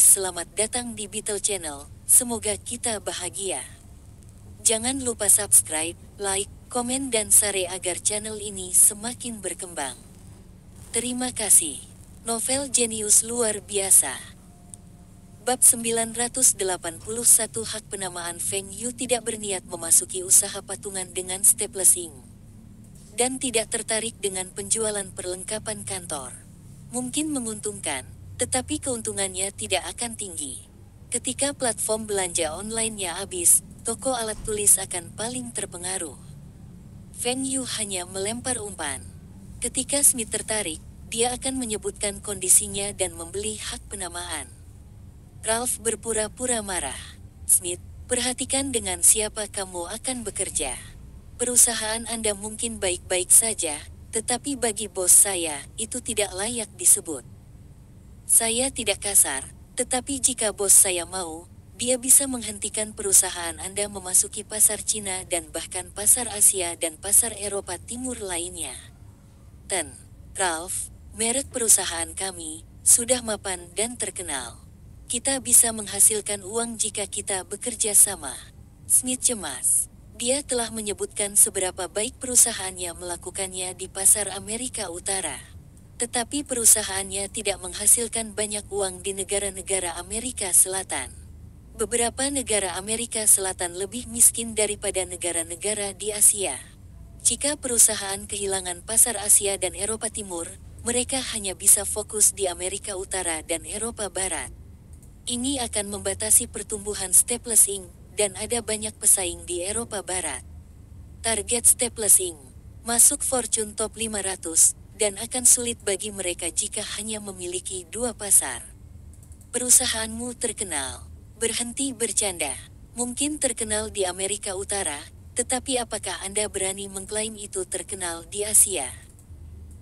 Selamat datang di Beetle Channel, semoga kita bahagia. Jangan lupa subscribe, like, komen dan share agar channel ini semakin berkembang. Terima kasih. Novel jenius luar biasa. Bab 981 Hak penamaan. Feng Yu tidak berniat memasuki usaha patungan dengan Staples Inc. dan tidak tertarik dengan penjualan perlengkapan kantor. Mungkin menguntungkan, tetapi keuntungannya tidak akan tinggi. Ketika platform belanja online-nya habis, toko alat tulis akan paling terpengaruh. Feng Yu hanya melempar umpan. Ketika Smith tertarik, dia akan menyebutkan kondisinya dan membeli hak penamaan. Ralph berpura-pura marah. Smith, perhatikan dengan siapa kamu akan bekerja. Perusahaan Anda mungkin baik-baik saja, tetapi bagi bos saya, itu tidak layak disebut. Saya tidak kasar, tetapi jika bos saya mau, dia bisa menghentikan perusahaan Anda memasuki pasar Cina dan bahkan pasar Asia dan pasar Eropa Timur lainnya. Ralph, merek perusahaan kami, sudah mapan dan terkenal. Kita bisa menghasilkan uang jika kita bekerja sama. Smith cemas. Dia telah menyebutkan seberapa baik perusahaannya melakukannya di pasar Amerika Utara. Tetapi perusahaannya tidak menghasilkan banyak uang di negara-negara Amerika Selatan. Beberapa negara Amerika Selatan lebih miskin daripada negara-negara di Asia. Jika perusahaan kehilangan pasar Asia dan Eropa Timur, mereka hanya bisa fokus di Amerika Utara dan Eropa Barat. Ini akan membatasi pertumbuhan Staples Inc. dan ada banyak pesaing di Eropa Barat. Target Staples Inc. masuk Fortune Top 500, dan akan sulit bagi mereka jika hanya memiliki 2 pasar. Perusahaanmu terkenal. Berhenti bercanda. Mungkin terkenal di Amerika Utara, tetapi apakah Anda berani mengklaim itu terkenal di Asia?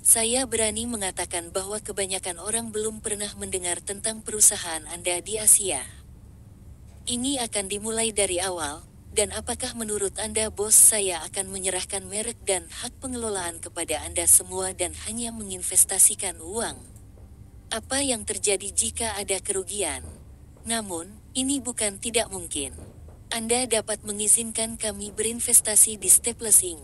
Saya berani mengatakan bahwa kebanyakan orang belum pernah mendengar tentang perusahaan Anda di Asia. Ini akan dimulai dari awal, dan apakah menurut Anda bos saya akan menyerahkan merek dan hak pengelolaan kepada Anda semua dan hanya menginvestasikan uang? Apa yang terjadi jika ada kerugian? Namun, ini bukan tidak mungkin. Anda dapat mengizinkan kami berinvestasi di Staples Inc.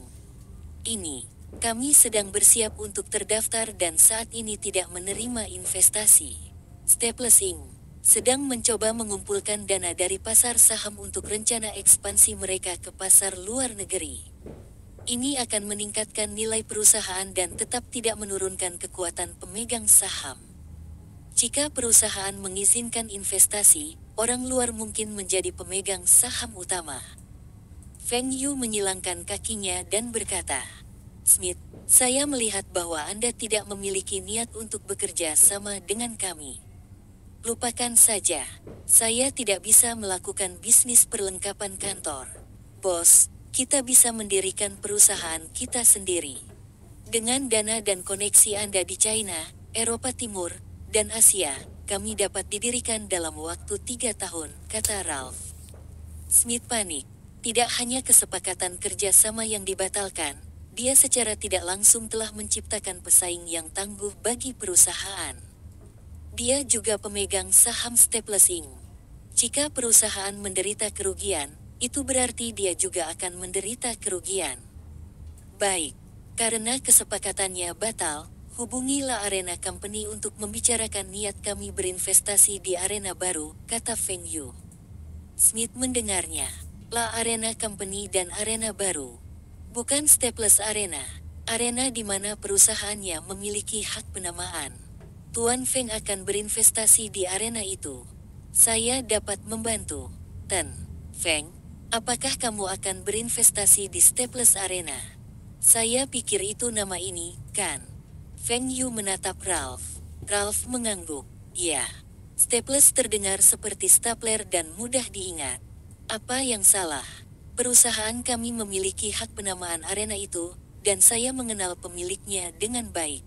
Kami sedang bersiap untuk terdaftar dan saat ini tidak menerima investasi. Staples Inc. sedang mencoba mengumpulkan dana dari pasar saham untuk rencana ekspansi mereka ke pasar luar negeri. Ini akan meningkatkan nilai perusahaan dan tetap tidak menurunkan kekuatan pemegang saham. Jika perusahaan mengizinkan investasi, orang luar mungkin menjadi pemegang saham utama. Feng Yu menyilangkan kakinya dan berkata, Smith, saya melihat bahwa Anda tidak memiliki niat untuk bekerja sama dengan kami. Lupakan saja, saya tidak bisa melakukan bisnis perlengkapan kantor. Bos, kita bisa mendirikan perusahaan kita sendiri. Dengan dana dan koneksi Anda di China, Eropa Timur, dan Asia, kami dapat didirikan dalam waktu 3 tahun, kata Ralph. Smith panik. Tidak hanya kesepakatan kerjasama yang dibatalkan, dia secara tidak langsung telah menciptakan pesaing yang tangguh bagi perusahaan. Dia juga pemegang saham Staples Inc. Jika perusahaan menderita kerugian, itu berarti dia juga akan menderita kerugian. Baik, karena kesepakatannya batal, hubungi La Arena Company untuk membicarakan niat kami berinvestasi di arena baru, kata Feng Yu. Smith mendengarnya. La Arena Company dan arena baru. Bukan Staples Arena. Arena di mana perusahaannya memiliki hak penamaan. Tuan Feng akan berinvestasi di arena itu. Saya dapat membantu. Feng, apakah kamu akan berinvestasi di Staples Arena? Saya pikir itu nama ini, kan? Feng Yu menatap Ralph. Ralph mengangguk. Ya. Staples terdengar seperti stapler dan mudah diingat. Apa yang salah? Perusahaan kami memiliki hak penamaan arena itu, dan saya mengenal pemiliknya dengan baik.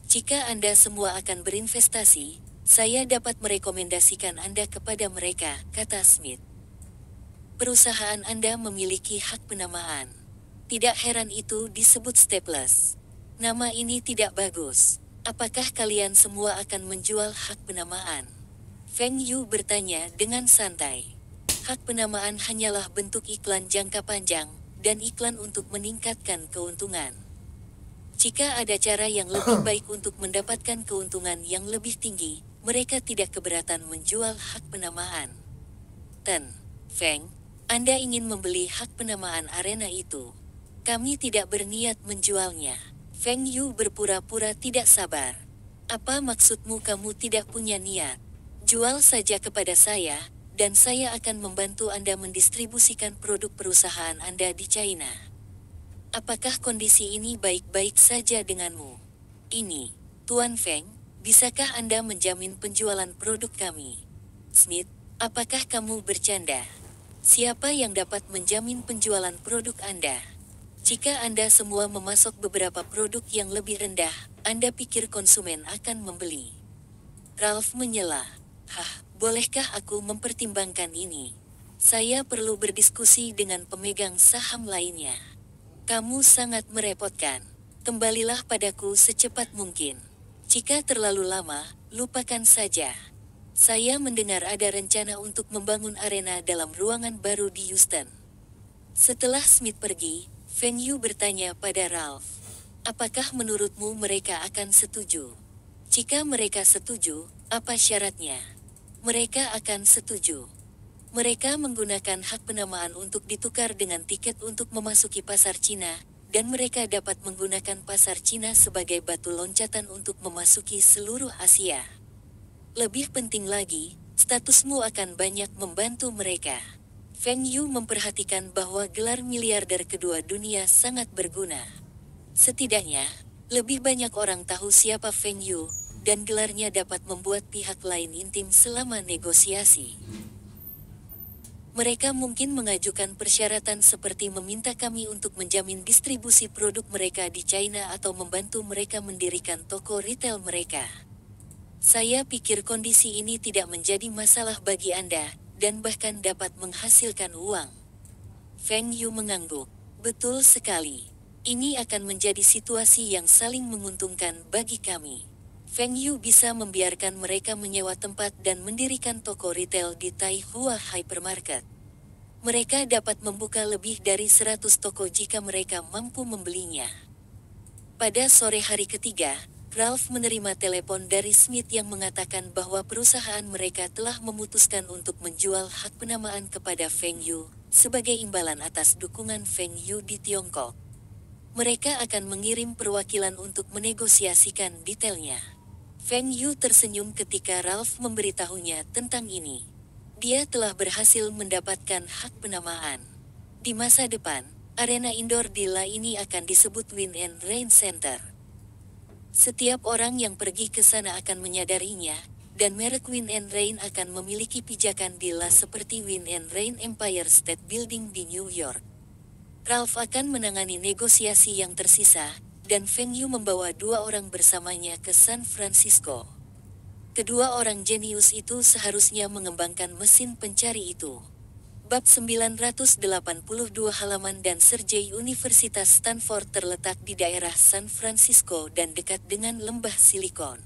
Jika Anda semua akan berinvestasi, saya dapat merekomendasikan Anda kepada mereka, kata Smith. Perusahaan Anda memiliki hak penamaan. Tidak heran itu disebut Staples. Nama ini tidak bagus. Apakah kalian semua akan menjual hak penamaan? Feng Yu bertanya dengan santai. Hak penamaan hanyalah bentuk iklan jangka panjang, dan iklan untuk meningkatkan keuntungan. Jika ada cara yang lebih baik untuk mendapatkan keuntungan yang lebih tinggi, mereka tidak keberatan menjual hak penamaan. Feng, Anda ingin membeli hak penamaan arena itu. Kami tidak berniat menjualnya. Feng Yu berpura-pura tidak sabar. Apa maksudmu kamu tidak punya niat? Jual saja kepada saya, dan saya akan membantu Anda mendistribusikan produk perusahaan Anda di China. Apakah kondisi ini baik-baik saja denganmu? Ini, Tuan Feng, bisakah Anda menjamin penjualan produk kami? Smith, apakah kamu bercanda? Siapa yang dapat menjamin penjualan produk Anda? Jika Anda semua memasok beberapa produk yang lebih rendah, Anda pikir konsumen akan membeli? Ralph menyela. Bolehkah aku mempertimbangkan ini? Saya perlu berdiskusi dengan pemegang saham lainnya. Kamu sangat merepotkan. Kembalilah padaku secepat mungkin. Jika terlalu lama, lupakan saja. Saya mendengar ada rencana untuk membangun arena dalam ruangan baru di Houston. Setelah Smith pergi, Feng Yu bertanya pada Ralph. Apakah menurutmu mereka akan setuju? Jika mereka setuju, apa syaratnya? Mereka akan setuju. Mereka menggunakan hak penamaan untuk ditukar dengan tiket untuk memasuki pasar Cina, dan mereka dapat menggunakan pasar Cina sebagai batu loncatan untuk memasuki seluruh Asia. Lebih penting lagi, statusmu akan banyak membantu mereka. Feng Yu memperhatikan bahwa gelar miliarder kedua dunia sangat berguna. Setidaknya, lebih banyak orang tahu siapa Feng Yu, dan gelarnya dapat membuat pihak lain intim selama negosiasi. Mereka mungkin mengajukan persyaratan seperti meminta kami untuk menjamin distribusi produk mereka di China atau membantu mereka mendirikan toko retail mereka. Saya pikir kondisi ini tidak menjadi masalah bagi Anda, dan bahkan dapat menghasilkan uang. Feng Yu mengangguk. Betul sekali. Ini akan menjadi situasi yang saling menguntungkan bagi kami. Feng Yu bisa membiarkan mereka menyewa tempat dan mendirikan toko retail di Taihua Hypermarket. Mereka dapat membuka lebih dari 100 toko jika mereka mampu membelinya. Pada sore hari ketiga, Ralph menerima telepon dari Smith yang mengatakan bahwa perusahaan mereka telah memutuskan untuk menjual hak penamaan kepada Feng Yu, sebagai imbalan atas dukungan Feng Yu di Tiongkok. Mereka akan mengirim perwakilan untuk menegosiasikan detailnya. Feng Yu tersenyum ketika Ralph memberitahunya tentang ini. Dia telah berhasil mendapatkan hak penamaan. Di masa depan, arena indoor di La ini akan disebut Wind and Rain Center. Setiap orang yang pergi ke sana akan menyadarinya, dan merek Wind and Rain akan memiliki pijakan di La seperti Wind and Rain Empire State Building di New York. Ralph akan menangani negosiasi yang tersisa, dan Feng Yu membawa 2 orang bersamanya ke San Francisco. Kedua orang jenius itu seharusnya mengembangkan mesin pencari itu. Bab 982 halaman dan Sergey Universitas Stanford terletak di daerah San Francisco dan dekat dengan lembah Silikon.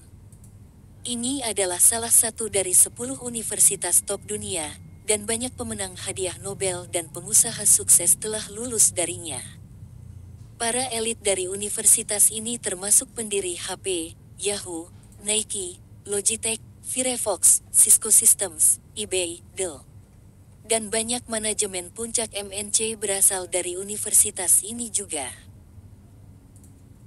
Ini adalah salah satu dari 10 universitas top dunia, dan banyak pemenang hadiah Nobel dan pengusaha sukses telah lulus darinya. Para elit dari universitas ini termasuk pendiri HP, Yahoo, Nike, Logitech, Firefox, Cisco Systems, eBay, Dell. Dan banyak manajemen puncak MNC berasal dari universitas ini juga.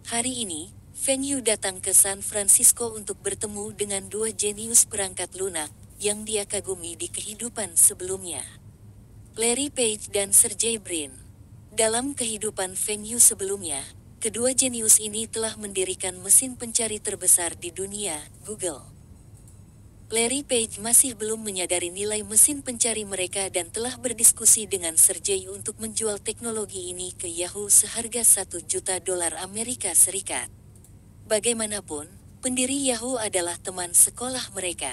Hari ini, Feng Yu datang ke San Francisco untuk bertemu dengan 2 jenius perangkat lunak, yang dia kagumi di kehidupan sebelumnya. Larry Page dan Sergey Brin. Dalam kehidupan Feng Yu sebelumnya, kedua jenius ini telah mendirikan mesin pencari terbesar di dunia, Google. Larry Page masih belum menyadari nilai mesin pencari mereka dan telah berdiskusi dengan Sergey untuk menjual teknologi ini ke Yahoo seharga $1 juta Amerika Serikat. Bagaimanapun, pendiri Yahoo adalah teman sekolah mereka.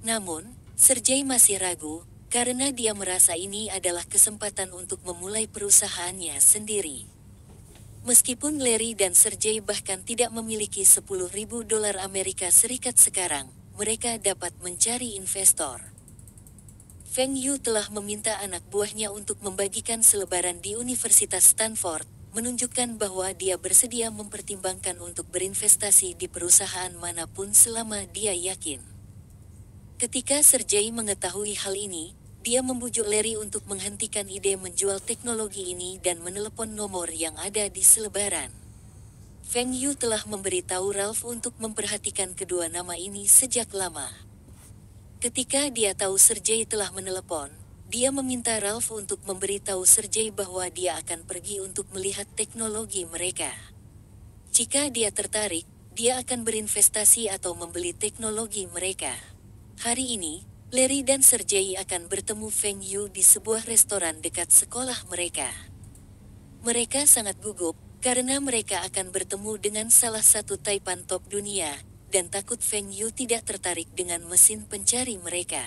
Namun, Sergey masih ragu, karena dia merasa ini adalah kesempatan untuk memulai perusahaannya sendiri. Meskipun Larry dan Sergey bahkan tidak memiliki 10.000 dolar Amerika Serikat sekarang, mereka dapat mencari investor. Feng Yu telah meminta anak buahnya untuk membagikan selebaran di Universitas Stanford, menunjukkan bahwa dia bersedia mempertimbangkan untuk berinvestasi di perusahaan manapun selama dia yakin. Ketika Sergey mengetahui hal ini, dia membujuk Larry untuk menghentikan ide menjual teknologi ini dan menelepon nomor yang ada di selebaran. Feng Yu telah memberitahu Ralph untuk memperhatikan kedua nama ini sejak lama. Ketika dia tahu Sergey telah menelepon, dia meminta Ralph untuk memberitahu Sergey bahwa dia akan pergi untuk melihat teknologi mereka. Jika dia tertarik, dia akan berinvestasi atau membeli teknologi mereka. Hari ini, Larry dan Sergey akan bertemu Feng Yu di sebuah restoran dekat sekolah mereka. Mereka sangat gugup, karena mereka akan bertemu dengan salah satu taipan top dunia, dan takut Feng Yu tidak tertarik dengan mesin pencari mereka.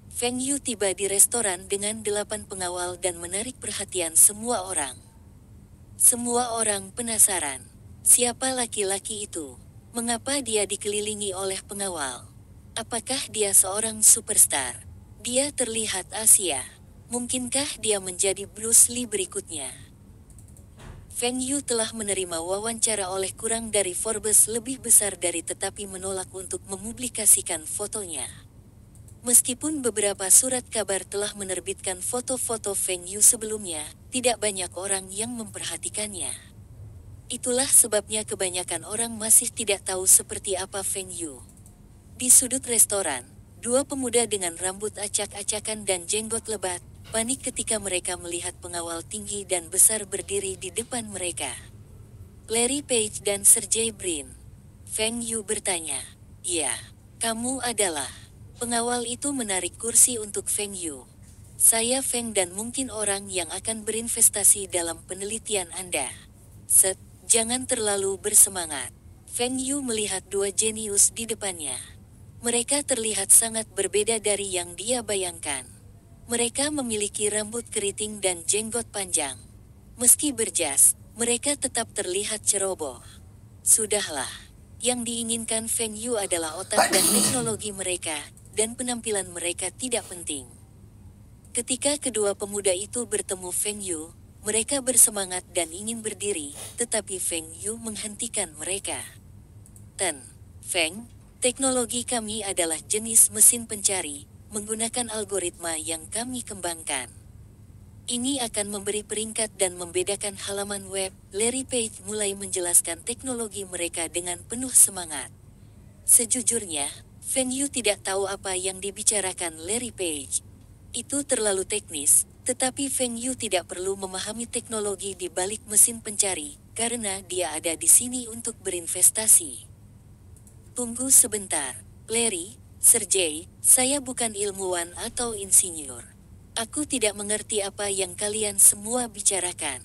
Feng Yu tiba di restoran dengan 8 pengawal dan menarik perhatian semua orang. Semua orang penasaran, siapa laki-laki itu? Mengapa dia dikelilingi oleh pengawal? Apakah dia seorang superstar? Dia terlihat Asia. Mungkinkah dia menjadi Bruce Lee berikutnya? Feng Yu telah menerima wawancara oleh kurang dari Forbes lebih besar dari tetapi menolak untuk mempublikasikan fotonya. Meskipun beberapa surat kabar telah menerbitkan foto-foto Feng Yu sebelumnya, tidak banyak orang yang memperhatikannya. Itulah sebabnya kebanyakan orang masih tidak tahu seperti apa Feng Yu. Di sudut restoran, dua pemuda dengan rambut acak-acakan dan jenggot lebat, panik ketika mereka melihat pengawal tinggi dan besar berdiri di depan mereka. Larry Page dan Sergey Brin. Feng Yu bertanya, "Ya, kamu adalah..." Pengawal itu menarik kursi untuk Feng Yu. "Saya Feng dan mungkin orang yang akan berinvestasi dalam penelitian Anda." Jangan terlalu bersemangat." Feng Yu melihat dua jenius di depannya. Mereka terlihat sangat berbeda dari yang dia bayangkan. Mereka memiliki rambut keriting dan jenggot panjang. Meski berjas, mereka tetap terlihat ceroboh. Sudahlah, yang diinginkan Feng Yu adalah otak dan teknologi mereka, dan penampilan mereka tidak penting. Ketika kedua pemuda itu bertemu Feng Yu, mereka bersemangat dan ingin berdiri, tetapi Feng Yu menghentikan mereka. Feng, teknologi kami adalah jenis mesin pencari, menggunakan algoritma yang kami kembangkan. Ini akan memberi peringkat dan membedakan halaman web." Larry Page mulai menjelaskan teknologi mereka dengan penuh semangat. Sejujurnya, Feng Yu tidak tahu apa yang dibicarakan Larry Page. Itu terlalu teknis, tetapi Feng Yu tidak perlu memahami teknologi di balik mesin pencari, karena dia ada di sini untuk berinvestasi. "Tunggu sebentar, Larry, Sergey, saya bukan ilmuwan atau insinyur. Aku tidak mengerti apa yang kalian semua bicarakan."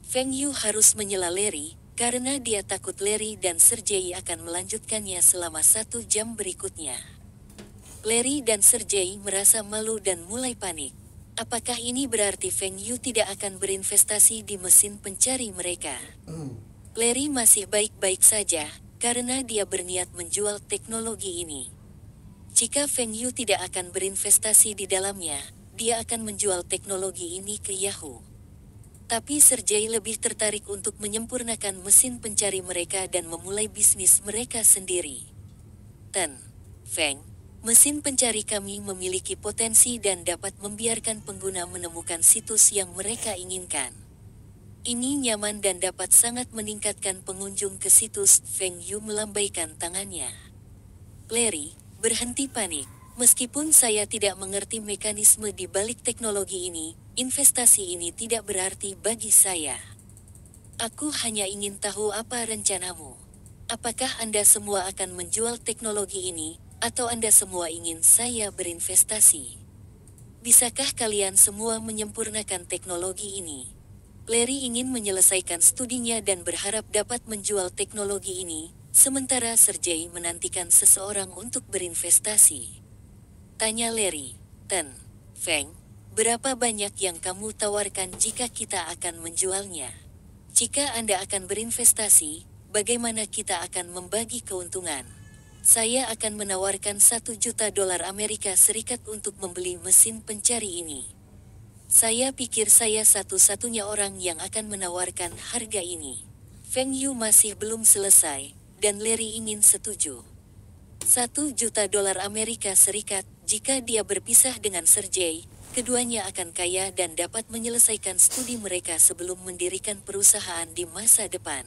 Feng Yu harus menyela Larry, karena dia takut Larry dan Sergey akan melanjutkannya selama 1 jam berikutnya. Larry dan Sergey merasa malu dan mulai panik. Apakah ini berarti Feng Yu tidak akan berinvestasi di mesin pencari mereka? Larry masih baik-baik saja, karena dia berniat menjual teknologi ini. Jika Feng Yu tidak akan berinvestasi di dalamnya, dia akan menjual teknologi ini ke Yahoo. Tapi Sergey lebih tertarik untuk menyempurnakan mesin pencari mereka dan memulai bisnis mereka sendiri. Feng, mesin pencari kami memiliki potensi dan dapat membiarkan pengguna menemukan situs yang mereka inginkan. Ini nyaman dan dapat sangat meningkatkan pengunjung ke situs. Feng Yu melambaikan tangannya. "Larry, berhenti panik. Meskipun saya tidak mengerti mekanisme di balik teknologi ini, investasi ini tidak berarti bagi saya. Aku hanya ingin tahu apa rencanamu. Apakah Anda semua akan menjual teknologi ini, atau Anda semua ingin saya berinvestasi? Bisakah kalian semua menyempurnakan teknologi ini?" Larry ingin menyelesaikan studinya dan berharap dapat menjual teknologi ini, sementara Sergey menantikan seseorang untuk berinvestasi. Tanya Larry. "Feng, berapa banyak yang kamu tawarkan jika kita akan menjualnya?" Jika Anda akan berinvestasi, bagaimana kita akan membagi keuntungan? Saya akan menawarkan $1 juta Amerika Serikat untuk membeli mesin pencari ini. Saya pikir saya satu-satunya orang yang akan menawarkan harga ini. Feng Yu masih belum selesai, dan Larry ingin setuju. $1 juta Amerika Serikat, jika dia berpisah dengan Sergey, keduanya akan kaya dan dapat menyelesaikan studi mereka sebelum mendirikan perusahaan di masa depan.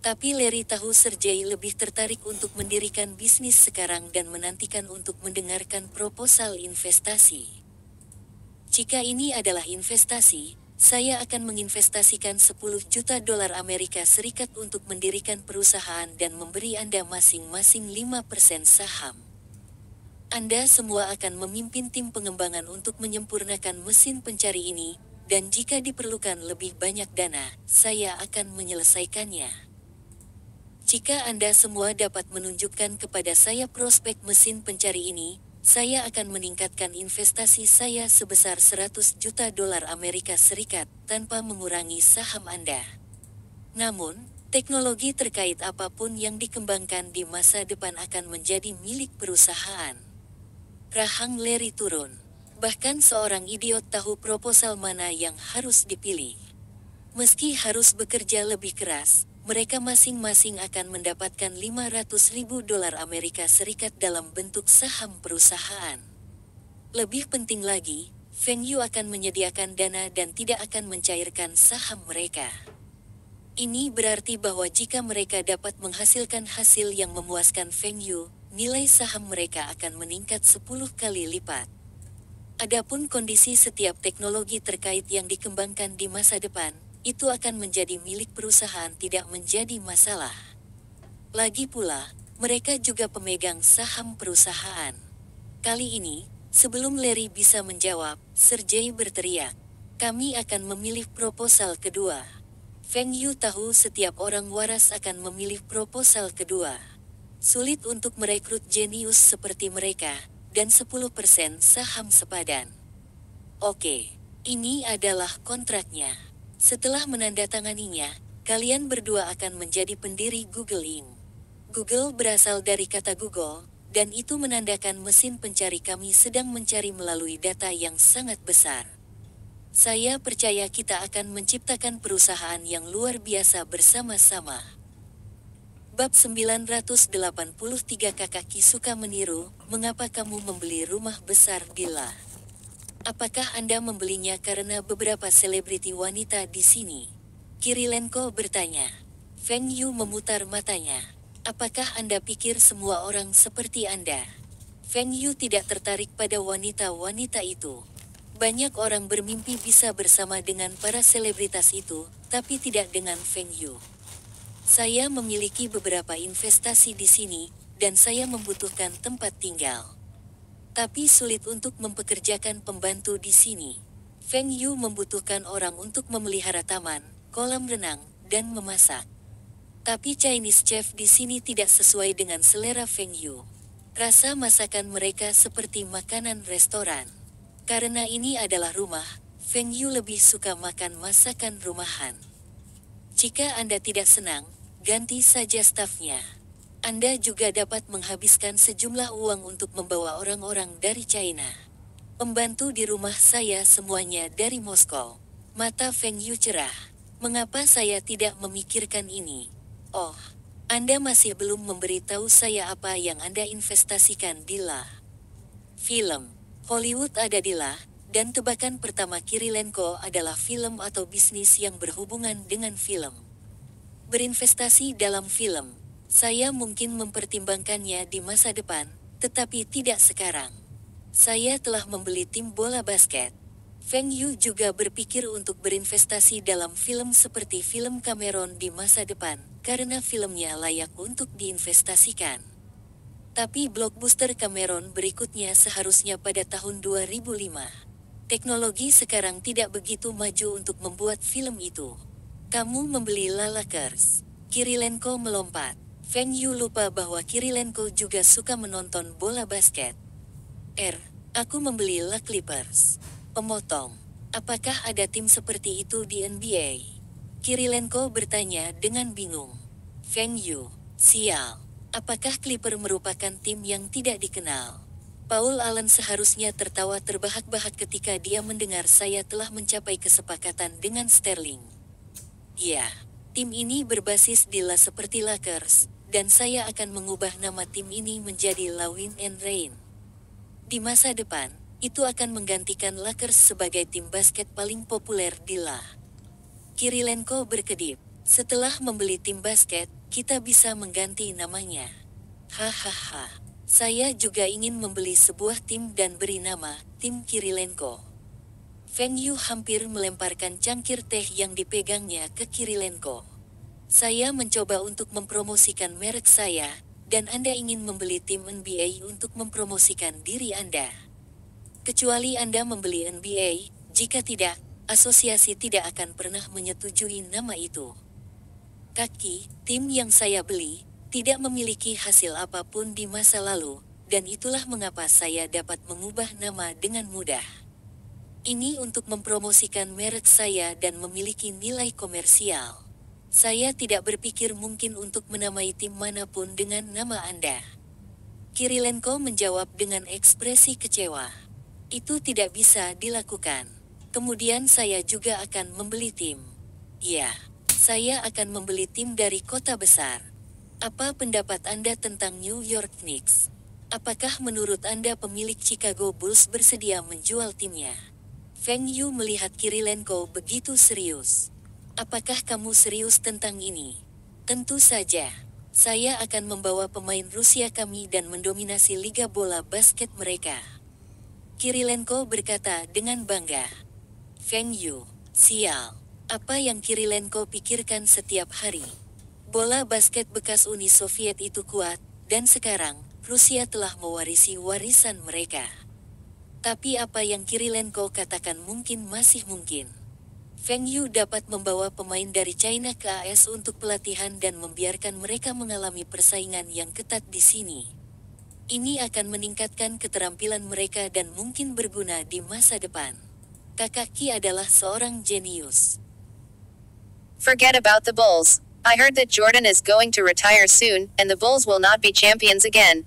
Tapi Larry tahu Sergey lebih tertarik untuk mendirikan bisnis sekarang dan menantikan untuk mendengarkan proposal investasi. Jika ini adalah investasi, saya akan menginvestasikan $10 juta Amerika Serikat untuk mendirikan perusahaan dan memberi Anda masing-masing 5% saham. Anda semua akan memimpin tim pengembangan untuk menyempurnakan mesin pencari ini, dan jika diperlukan lebih banyak dana, saya akan menyelesaikannya. Jika Anda semua dapat menunjukkan kepada saya prospek mesin pencari ini, saya akan meningkatkan investasi saya sebesar $100 juta Amerika Serikat tanpa mengurangi saham Anda. Namun, teknologi terkait apapun yang dikembangkan di masa depan akan menjadi milik perusahaan. Rahang Larry turun. Bahkan seorang idiot tahu proposal mana yang harus dipilih. Meski harus bekerja lebih keras, mereka masing-masing akan mendapatkan $500.000 Amerika Serikat dalam bentuk saham perusahaan. Lebih penting lagi, Feng Yu akan menyediakan dana dan tidak akan mencairkan saham mereka. Ini berarti bahwa jika mereka dapat menghasilkan hasil yang memuaskan Feng Yu, nilai saham mereka akan meningkat 10 kali lipat. Adapun kondisi setiap teknologi terkait yang dikembangkan di masa depan, itu akan menjadi milik perusahaan tidak menjadi masalah. Lagi pula, mereka juga pemegang saham perusahaan. Kali ini, sebelum Larry bisa menjawab, Sergey berteriak, "Kami akan memilih proposal kedua." Feng Yu tahu setiap orang waras akan memilih proposal kedua. Sulit untuk merekrut jenius seperti mereka, dan 10% saham sepadan. Oke, ini adalah kontraknya. Setelah menandatanganinya, kalian berdua akan menjadi pendiri Google Inc. Google berasal dari kata Google, dan itu menandakan mesin pencari kami sedang mencari melalui data yang sangat besar. Saya percaya kita akan menciptakan perusahaan yang luar biasa bersama-sama. Bab 983 Kakaki suka meniru, mengapa kamu membeli rumah besar Dilla? Apakah Anda membelinya karena beberapa selebriti wanita di sini? Kirilenko bertanya. Feng Yu memutar matanya. Apakah Anda pikir semua orang seperti Anda? Feng Yu tidak tertarik pada wanita-wanita itu. Banyak orang bermimpi bisa bersama dengan para selebritas itu, tapi tidak dengan Feng Yu. Saya memiliki beberapa investasi di sini, dan saya membutuhkan tempat tinggal. Tapi sulit untuk mempekerjakan pembantu di sini. Feng Yu membutuhkan orang untuk memelihara taman, kolam renang, dan memasak. Tapi Chinese chef di sini tidak sesuai dengan selera Feng Yu. Rasa masakan mereka seperti makanan restoran. Karena ini adalah rumah, Feng Yu lebih suka makan masakan rumahan. Jika Anda tidak senang, ganti saja stafnya. Anda juga dapat menghabiskan sejumlah uang untuk membawa orang-orang dari China. Pembantu di rumah saya semuanya dari Moskow. Mata Feng Yu cerah. Mengapa saya tidak memikirkan ini? Oh, Anda masih belum memberitahu saya apa yang Anda investasikan Dilla. Film. Hollywood ada Dilla, dan tebakan pertama Kirilenko adalah film atau bisnis yang berhubungan dengan film. Berinvestasi dalam film. Saya mungkin mempertimbangkannya di masa depan, tetapi tidak sekarang. Saya telah membeli tim bola basket. Feng Yu juga berpikir untuk berinvestasi dalam film seperti film Cameron di masa depan, karena filmnya layak untuk diinvestasikan. Tapi blockbuster Cameron berikutnya seharusnya pada tahun 2005. Teknologi sekarang tidak begitu maju untuk membuat film itu. Kamu membeli La Lakers. Kirilenko melompat. Feng Yu lupa bahwa Kirilenko juga suka menonton bola basket. Aku membeli La Clippers. Pemotong. Apakah ada tim seperti itu di NBA? Kirilenko bertanya dengan bingung. Feng Yu, sial. Apakah Clipper merupakan tim yang tidak dikenal? Paul Allen seharusnya tertawa terbahak-bahak ketika dia mendengar saya telah mencapai kesepakatan dengan Sterling. Ya, tim ini berbasis di La seperti Lakers, dan saya akan mengubah nama tim ini menjadi La Win and Rain. Di masa depan, itu akan menggantikan Lakers sebagai tim basket paling populer di La. Kirilenko berkedip. Setelah membeli tim basket, kita bisa mengganti namanya. Hahaha. Saya juga ingin membeli sebuah tim dan beri nama tim Kirilenko. Feng Yu hampir melemparkan cangkir teh yang dipegangnya ke Kirilenko. Saya mencoba untuk mempromosikan merek saya, dan Anda ingin membeli tim NBA untuk mempromosikan diri Anda. Kecuali Anda membeli NBA, jika tidak, asosiasi tidak akan pernah menyetujui nama itu. Tim yang saya beli, tidak memiliki hasil apapun di masa lalu, dan itulah mengapa saya dapat mengubah nama dengan mudah. Ini untuk mempromosikan merek saya dan memiliki nilai komersial. Saya tidak berpikir mungkin untuk menamai tim manapun dengan nama Anda. Kirilenko menjawab dengan ekspresi kecewa. Itu tidak bisa dilakukan. Kemudian saya juga akan membeli tim. Ya, saya akan membeli tim dari kota besar. Apa pendapat Anda tentang New York Knicks? Apakah menurut Anda pemilik Chicago Bulls bersedia menjual timnya? Feng Yu melihat Kirilenko begitu serius. Apakah kamu serius tentang ini? Tentu saja. Saya akan membawa pemain Rusia kami dan mendominasi liga bola basket mereka. Kirilenko berkata dengan bangga. Feng Yu, sial. Apa yang Kirilenko pikirkan setiap hari? Bola basket bekas Uni Soviet itu kuat, dan sekarang, Rusia telah mewarisi warisan mereka. Tapi apa yang Kirilenko katakan mungkin masih mungkin. Feng Yu dapat membawa pemain dari China ke AS untuk pelatihan dan membiarkan mereka mengalami persaingan yang ketat di sini. Ini akan meningkatkan keterampilan mereka dan mungkin berguna di masa depan. Kakak Ki adalah seorang jenius. Forget about the Bulls. I heard that Jordan is going to retire soon, and the Bulls will not be champions again.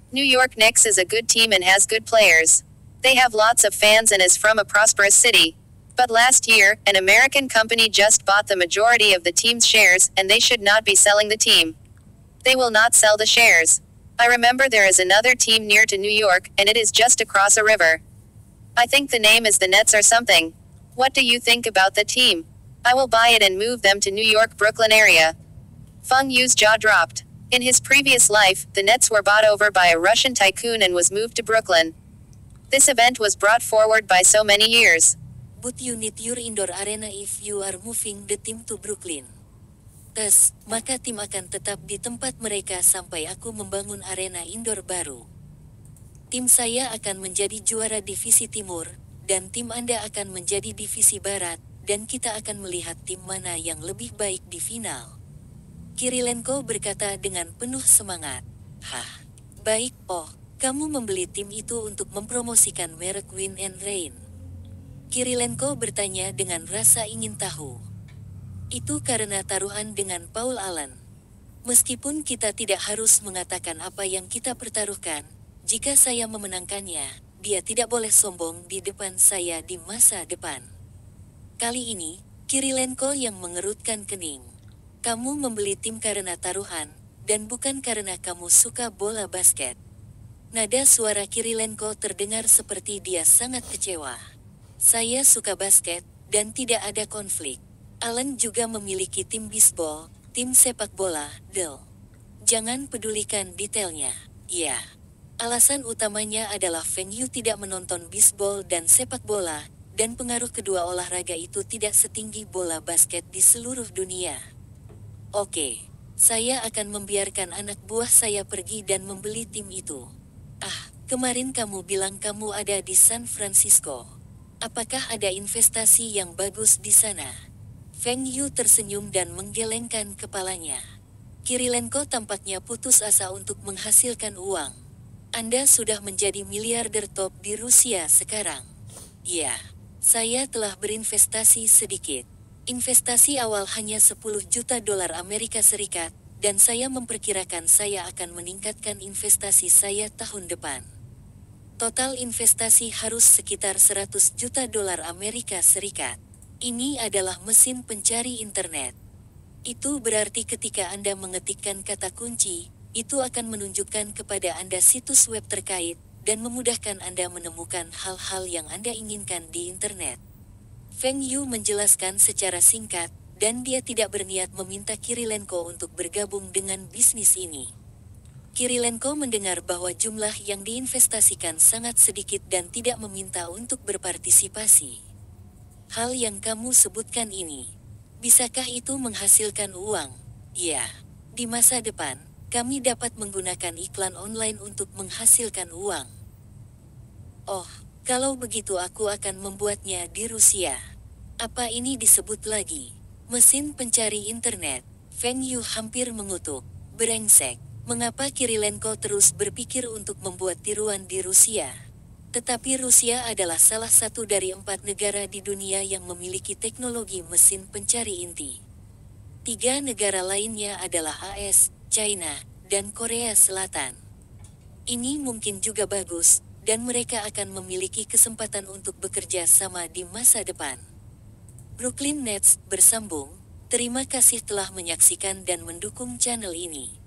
New York Knicks is a good team and has good players. They have lots of fans and is from a prosperous city. But last year, an American company just bought the majority of the team's shares, and they should not be selling the team. They will not sell the shares. I remember there is another team near to New York, and it is just across a river. I think the name is the Nets or something. What do you think about the team? I will buy it and move them to New York, Brooklyn area. Feng Yu's jaw dropped. In his previous life, the Nets were bought over by a Russian tycoon and was moved to Brooklyn. This event was brought forward by so many years. But you need your indoor arena if you are moving the team to Brooklyn. Maka tim akan tetap di tempat mereka sampai aku membangun arena indoor baru. Tim saya akan menjadi juara divisi timur, dan tim Anda akan menjadi divisi barat, dan kita akan melihat tim mana yang lebih baik di final. Kirilenko berkata dengan penuh semangat. Hah, baik, kamu membeli tim itu untuk mempromosikan merek Win and Rain. Kirilenko bertanya dengan rasa ingin tahu. Itu karena taruhan dengan Paul Allen. Meskipun kita tidak harus mengatakan apa yang kita pertaruhkan, jika saya memenangkannya, dia tidak boleh sombong di depan saya di masa depan. Kali ini, Kirilenko yang mengerutkan kening. Kamu membeli tim karena taruhan, dan bukan karena kamu suka bola basket. Nada suara Kirilenko terdengar seperti dia sangat kecewa. Saya suka basket, dan tidak ada konflik. Allen juga memiliki tim bisbol, tim sepak bola, Jangan pedulikan detailnya. Ya. Alasan utamanya adalah Feng Yu tidak menonton bisbol dan sepak bola, dan pengaruh kedua olahraga itu tidak setinggi bola basket di seluruh dunia. Oke, saya akan membiarkan anak buah saya pergi dan membeli tim itu. Kemarin kamu bilang kamu ada di San Francisco. Apakah ada investasi yang bagus di sana? Feng Yu tersenyum dan menggelengkan kepalanya. Kirilenko tampaknya putus asa untuk menghasilkan uang. Anda sudah menjadi miliarder top di Rusia sekarang. Ya. Saya telah berinvestasi sedikit. Investasi awal hanya 10 juta dolar Amerika Serikat, dan saya memperkirakan saya akan meningkatkan investasi saya tahun depan. Total investasi harus sekitar 100 juta dolar Amerika Serikat. Ini adalah mesin pencari internet. Itu berarti ketika Anda mengetikkan kata kunci, itu akan menunjukkan kepada Anda situs web terkait, dan memudahkan Anda menemukan hal-hal yang Anda inginkan di internet. Feng Yu menjelaskan secara singkat, dan dia tidak berniat meminta Kirilenko untuk bergabung dengan bisnis ini. Kirilenko mendengar bahwa jumlah yang diinvestasikan sangat sedikit dan tidak meminta untuk berpartisipasi. Hal yang kamu sebutkan ini, bisakah itu menghasilkan uang? Ya, di masa depan, kami dapat menggunakan iklan online untuk menghasilkan uang. Oh, kalau begitu aku akan membuatnya di Rusia. Apa ini disebut lagi? Mesin pencari internet. Feng Yu hampir mengutuk. Brengsek. Mengapa Kirilenko terus berpikir untuk membuat tiruan di Rusia? Tetapi Rusia adalah salah satu dari 4 negara di dunia yang memiliki teknologi mesin pencari inti. 3 negara lainnya adalah AS, China, dan Korea Selatan. Ini mungkin juga bagus, dan mereka akan memiliki kesempatan untuk bekerja sama di masa depan. Brooklyn Nets bersambung. Terima kasih telah menyaksikan dan mendukung channel ini.